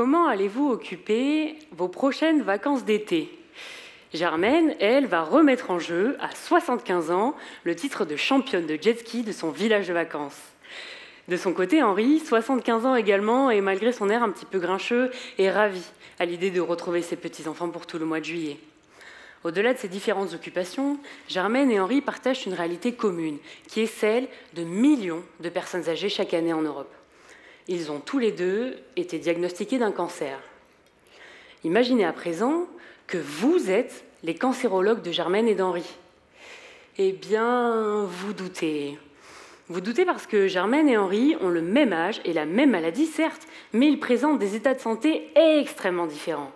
comment allez-vous occuper vos prochaines vacances d'été? Germaine, elle, va remettre en jeu, à 75 ans, le titre de championne de jet ski de son village de vacances. De son côté, Henri, 75 ans également, et malgré son air un petit peu grincheux, est ravi à l'idée de retrouver ses petits-enfants pour tout le mois de juillet. Au-delà de ces différentes occupations, Germaine et Henri partagent une réalité commune, qui est celle de millions de personnes âgées chaque année en Europe. Ils ont tous les deux été diagnostiqués d'un cancer. Imaginez à présent que vous êtes les cancérologues de Germaine et d'Henri. Eh bien, vous doutez. Vous doutez parce que Germaine et Henri ont le même âge et la même maladie, certes, mais ils présentent des états de santé extrêmement différents.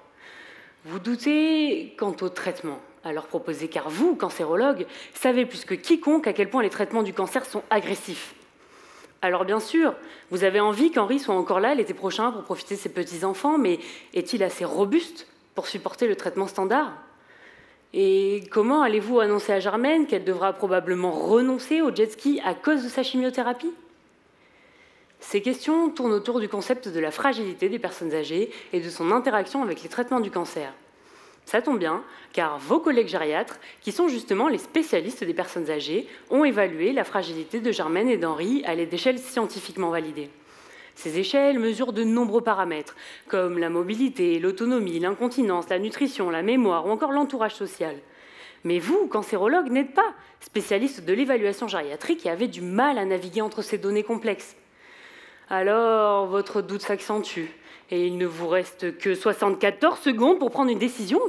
Vous doutez quant au traitement à leur proposer, car vous, cancérologues, savez plus que quiconque à quel point les traitements du cancer sont agressifs. Alors bien sûr, vous avez envie qu'Henri soit encore là l'été prochain pour profiter de ses petits-enfants, mais est-il assez robuste pour supporter le traitement standard? Et comment allez-vous annoncer à Germaine qu'elle devra probablement renoncer au jet ski à cause de sa chimiothérapie? Ces questions tournent autour du concept de la fragilité des personnes âgées et de son interaction avec les traitements du cancer. Ça tombe bien, car vos collègues gériatres, qui sont justement les spécialistes des personnes âgées, ont évalué la fragilité de Germaine et d'Henri à l'aide d'échelles scientifiquement validées. Ces échelles mesurent de nombreux paramètres, comme la mobilité, l'autonomie, l'incontinence, la nutrition, la mémoire ou encore l'entourage social. Mais vous, cancérologue, n'êtes pas spécialiste de l'évaluation gériatrique et avez du mal à naviguer entre ces données complexes. Alors, votre doute s'accentue, et il ne vous reste que 74 secondes pour prendre une décision.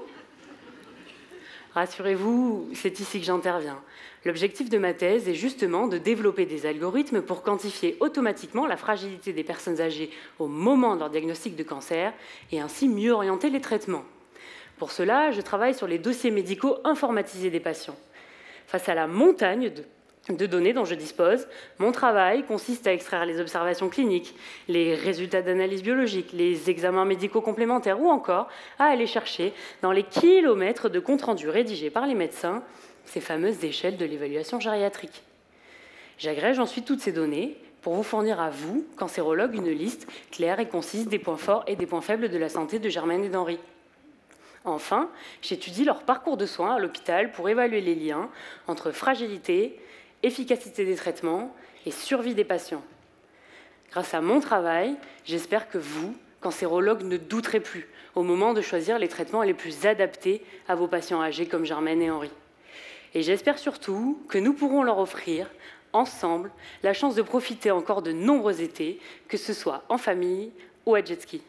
Rassurez-vous, c'est ici que j'interviens. L'objectif de ma thèse est justement de développer des algorithmes pour quantifier automatiquement la fragilité des personnes âgées au moment de leur diagnostic de cancer et ainsi mieux orienter les traitements. Pour cela, je travaille sur les dossiers médicaux informatisés des patients. Face à la montagne de données dont je dispose, mon travail consiste à extraire les observations cliniques, les résultats d'analyse biologique, les examens médicaux complémentaires ou encore à aller chercher dans les kilomètres de comptes rendus rédigés par les médecins ces fameuses échelles de l'évaluation gériatrique. J'agrège ensuite toutes ces données pour vous fournir à vous, cancérologue, une liste claire et concise des points forts et des points faibles de la santé de Germaine et d'Henri. Enfin, j'étudie leur parcours de soins à l'hôpital pour évaluer les liens entre fragilité, efficacité des traitements et survie des patients. Grâce à mon travail, j'espère que vous, cancérologues, ne douterez plus au moment de choisir les traitements les plus adaptés à vos patients âgés comme Germaine et Henri. Et j'espère surtout que nous pourrons leur offrir, ensemble, la chance de profiter encore de nombreux étés, que ce soit en famille ou à jet ski.